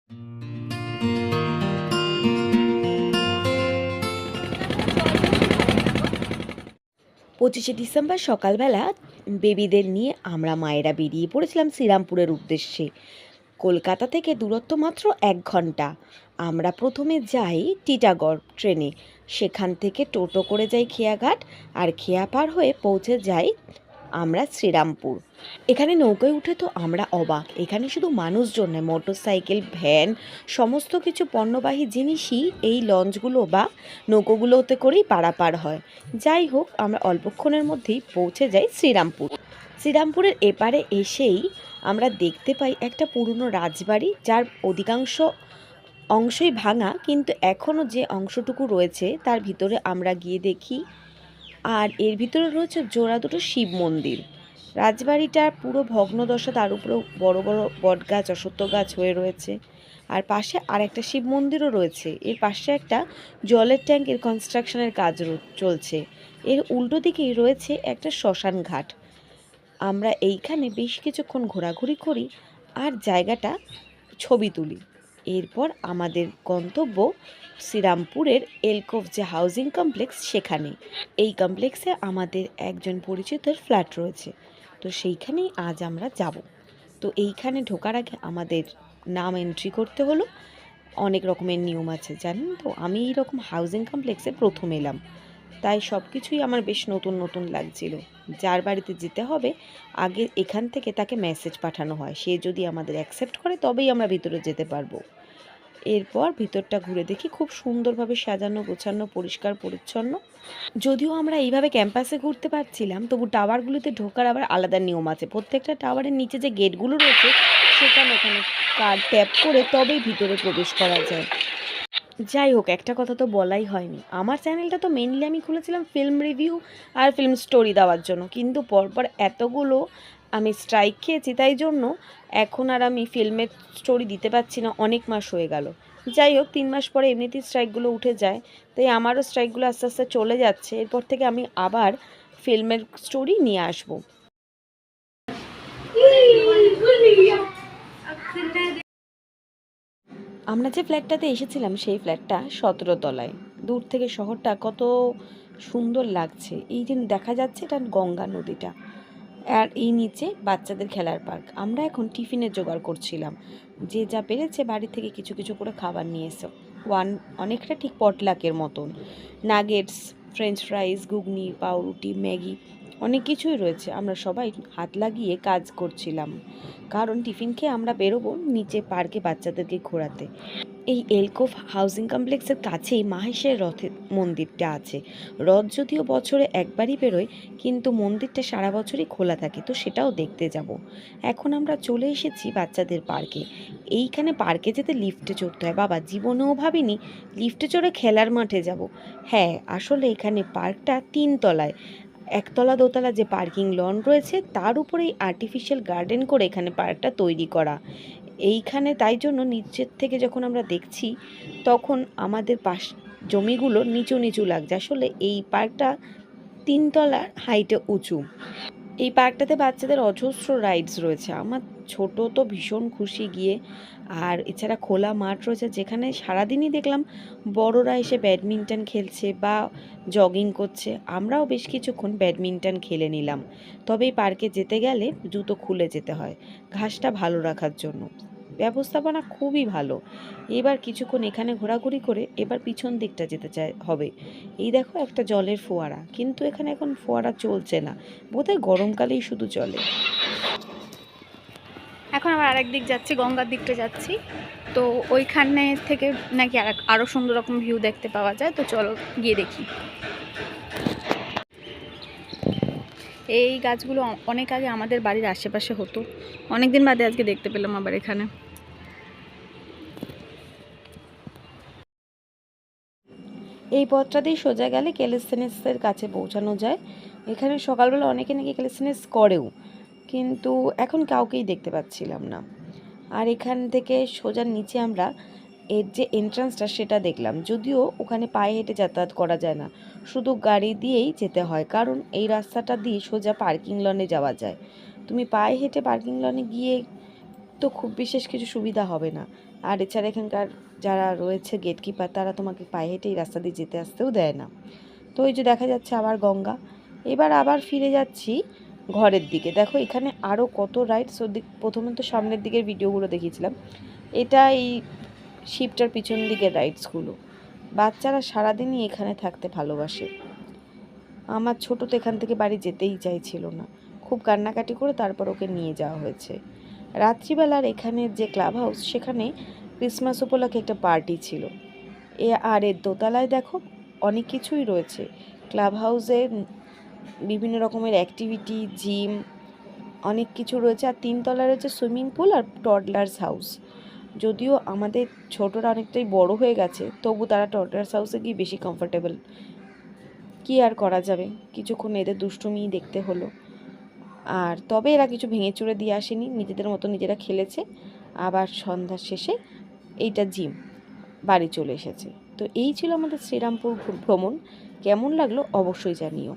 25শে December সকালবেলা বেবিদের নিয়ে আমরা মায়েরা বেরিয়ে পড়েছিলাম শ্রীরামপুরের উদ্দেশ্যে। কলকাতা থেকে দূরত্ব মাত্র 1 ঘন্টা। আমরা প্রথমে যাই টিটাগড় ট্রেনে, সেখান থেকে টোটো করে যাই খেয়াঘাট, আর খেয়া পার হয়ে পৌঁছে যাই আমরা শ্রীরামপুর। এখানে নৌকায় উঠে তো আমরা অবাক, এখানে শুধু মানুষজন নয়, মোটর সাইকেল, ভ্যান, সমস্ত কিছু পণ্যবাহী জিনিসই এই লঞ্চগুলো বা নৌকোগুলোতে করেই পারাপার হয়। যাই হোক, আমরা অল্পক্ষণের মধ্যেই পৌঁছে যাই শ্রীরামপুর। শ্রীরামপুরের এপারে এসেই আমরা দেখতে পাই একটা পুরনো রাজবাড়ি, যার অধিকাংশ অংশই ভাঙা, কিন্তু এখনও যে অংশটুকু রয়েছে তার ভিতরে আমরা গিয়ে দেখি, আর এর ভিতরে রয়েছে জোড়া দুটো শিব মন্দির। রাজবাড়িটা পুরো ভগ্নদশা, তার উপরেও বড় বড় বটগাছ, অশ্বত্থ গাছ হয়ে রয়েছে। আর পাশে আর একটা শিব মন্দিরও রয়েছে। এর পাশে একটা জলের ট্যাঙ্কের কনস্ট্রাকশনের কাজ চলছে। এর উল্টো দিকেই রয়েছে একটা শ্মশান ঘাট। আমরা এইখানে বেশ কিছুক্ষণ ঘোরাঘুরি করি আর জায়গাটা ছবি তুলি। এরপর আমাদের গন্তব্য শ্রীরামপুরের এলকোভ যে হাউজিং কমপ্লেক্স, সেখানে। এই কমপ্লেক্সে আমাদের একজন পরিচিতের ফ্ল্যাট রয়েছে, তো সেইখানেই আজ আমরা যাব। তো এইখানে ঢোকার আগে আমাদের নাম এন্ট্রি করতে হলো। অনেক রকমের নিয়ম আছে, জানেন তো। আমি এইরকম হাউজিং কমপ্লেক্সে প্রথম এলাম, তাই সব কিছুই আমার বেশ নতুন নতুন লাগছিল। যার বাড়িতে যেতে হবে, আগে এখান থেকে তাকে মেসেজ পাঠানো হয়, সে যদি আমাদের অ্যাকসেপ্ট করে তবেই আমরা ভিতরে যেতে পারবো। এরপর ভিতরটা ঘুরে দেখি, খুব সুন্দরভাবে সাজানো গোছানো, পরিষ্কার পরিচ্ছন্ন। যদিও আমরা এইভাবে ক্যাম্পাসে ঘুরতে পারছিলাম, তবু টাওয়ারগুলিতে ঢোকার আবার আলাদা নিয়ম আছে। প্রত্যেকটা টাওয়ারের নিচে যে গেটগুলো রয়েছে, সেখানে ওখানে কার্ড ট্যাপ করে তবেই ভিতরে প্রবেশ করা যায়। যাই হোক, একটা কথা তো বলাই হয়নি, আমার চ্যানেলটা তো মেনলি আমি খুলেছিলাম ফিল্ম রিভিউ আর ফিল্ম স্টোরি দেওয়ার জন্য, কিন্তু পরপর এতগুলো আমি স্ট্রাইক খেয়েছি, তাই জন্য এখন আর আমি ফিল্মের স্টোরি দিতে পারছি না, অনেক মাস হয়ে গেল। যাই হোক, 3 মাস পরে এমনিতেই স্ট্রাইকগুলো উঠে যায়, তাই আমারও স্ট্রাইকগুলো আস্তে আস্তে চলে যাচ্ছে। এরপর থেকে আমি আবার ফিল্মের স্টোরি নিয়ে আসবো। আমরা যে ফ্ল্যাটটাতে এসেছিলাম, সেই ফ্ল্যাটটা 17 তলায়। দূর থেকে শহরটা কত সুন্দর লাগছে। এই যে দেখা যাচ্ছে, এটা গঙ্গা নদীটা, আর এই নিচে বাচ্চাদের খেলার পার্ক। আমরা এখন টিফিনের জোগাড় করছিলাম, যে যা পেরেছে বাড়ি থেকে কিছু কিছু করে খাবার নিয়ে এসো। অনেকটা ঠিক পটলাকের মতন। নাগেটস, ফ্রেঞ্চ ফ্রাইজ, ঘুগনি, পাউরুটি, ম্যাগি, অনেক কিছুই রয়েছে। আমরা সবাই হাত লাগিয়ে কাজ করছিলাম, কারণ টিফিন খেয়ে আমরা বেরোবো নিচে পার্কে বাচ্চাদেরকে ঘোরাতে। এই এলকোভ হাউজিং কমপ্লেক্সের কাছেই মাহেশের রথের মন্দিরটা আছে। রথ যদিও বছরে একবারই বেরোয়, কিন্তু মন্দিরটা সারা বছরই খোলা থাকে, তো সেটাও দেখতে যাব। এখন আমরা চলে এসেছি বাচ্চাদের পার্কে। এইখানে পার্কে যেতে লিফটে চড়তে হয়। বাবা, জীবনেও ভাবিনি লিফটে চড়ে খেলার মাঠে যাব। হ্যাঁ, আসলে এখানে পার্কটা 3 তলায়। একতলা দোতলা যে পার্কিং লন রয়েছে, তার উপরেই আর্টিফিশিয়াল গার্ডেন করে এখানে পার্কটা তৈরি করা। এইখানে তাই জন্য নিচের থেকে যখন আমরা দেখছি, তখন আমাদের জমিগুলো নিচু নিচু লাগছে। আসলে এই পার্কটা 3 তলার হাইটে উঁচু। এই পার্কটাতে বাচ্চাদের অজস্র রাইডস রয়েছে। আমার ছোট তো ভীষণ খুশি গিয়ে। আর এছাড়া খোলা মাঠ রয়েছে, যেখানে সারাদিনই দেখলাম বড়রা এসে ব্যাডমিন্টন খেলছে বা জগিং করছে। আমরাও বেশ কিছুক্ষণ ব্যাডমিন্টন খেলে নিলাম। তবে এই পার্কে যেতে গেলে জুতো খুলে যেতে হয়, ঘাসটা ভালো রাখার জন্য। ব্যবস্থাপনা খুবই ভালো। এবার কিছুক্ষণ এখানে ঘোরাঘুরি করে এবার পিছন দিকটা যেতে হবে। এই দেখো একটা জলের ফোয়ারা, কিন্তু এখানে এখন ফোয়ারা চলছে না, বোধহয় গরমকালেই শুধু চলে। এখন আবার আরেক দিক যাচ্ছি, গঙ্গার দিকটা যাচ্ছি। তো ওইখানে থেকে নাকি আরও সুন্দর রকম ভিউ দেখতে পাওয়া যায়, তো চলো গিয়ে দেখি। এই গাছগুলো অনেক আগে আমাদের বাড়ির আশেপাশে হতো, অনেক দিন বাদে আজকে দেখতে পেলাম আবার এখানে। এই পথটা দিয়ে সোজা গেলে ক্যালিস্থেনিক্সের কাছে পৌঁছানো যায়। এখানে সকালবেলা অনেকে নাকি ক্যালিস্থেনিক্স করেও, কিন্তু এখন কাউকেই দেখতে পাচ্ছিলাম না। আর এখান থেকে সোজা নিচে আমরা এর যে এন্ট্রান্সটা সেটা দেখলাম। যদিও ওখানে পায়ে হেঁটে যাতায়াত করা যায় না, শুধু গাড়ি দিয়েই যেতে হয়, কারণ এই রাস্তাটা দিয়ে সোজা পার্কিং লনে যাওয়া যায়। তুমি পায়ে হেঁটে পার্কিং লনে গিয়ে তো খুব বিশেষ কিছু সুবিধা হবে না, আর এছাড়া এখানকার যারা রয়েছে গেটকিপার তারা তোমাকে পায়ে হেঁটে এই রাস্তা দিয়ে যেতে আসতেও দেয় না। তো ওই যে দেখা যাচ্ছে আবার গঙ্গা। এবার আবার ফিরে যাচ্ছি ঘরের দিকে। দেখো এখানে আরও কত রাইডস, ওদিক প্রথমে তো সামনের দিকের ভিডিওগুলো দেখিয়েছিলাম, এটা এই শিপটার পিছন দিকের রাইডসগুলো। বাচ্চারা সারাদিনই এখানে থাকতে ভালোবাসে। আমার ছোট তো এখান থেকে বাড়ি যেতেই চাইছিল না, খুব কান্নাকাটি করে তারপর ওকে নিয়ে যাওয়া হয়েছে। রাত্রিবেলার এখানের যে ক্লাব হাউস, সেখানে ক্রিসমাস উপলক্ষে একটা পার্টি ছিল। আর এর দোতলায় দেখো অনেক কিছুই রয়েছে। ক্লাব হাউসে বিভিন্ন রকমের অ্যাক্টিভিটি, জিম, অনেক কিছু রয়েছে। আর 3 তলায় রয়েছে সুইমিং পুল আর টডলার্স হাউস। যদিও আমাদের ছোটরা অনেকটাই বড় হয়ে গেছে, তবু তারা টডলার্স হাউসে গিয়ে বেশি কমফোর্টেবল। কি আর করা যাবে, কিছুক্ষণ এদের দুষ্টুমি দেখতে হলো। আর তবে এরা কিছু ভেঙে চুরে দিয়ে আসেনি, নিজেদের মতো নিজেরা খেলেছে। আবার সন্ধ্যার শেষে এইটা জিম, বাড়ি চলে এসেছে। তো এই ছিল আমাদের শ্রীরামপুর ভ্রমণ। কেমন লাগলো অবশ্যই জানিও।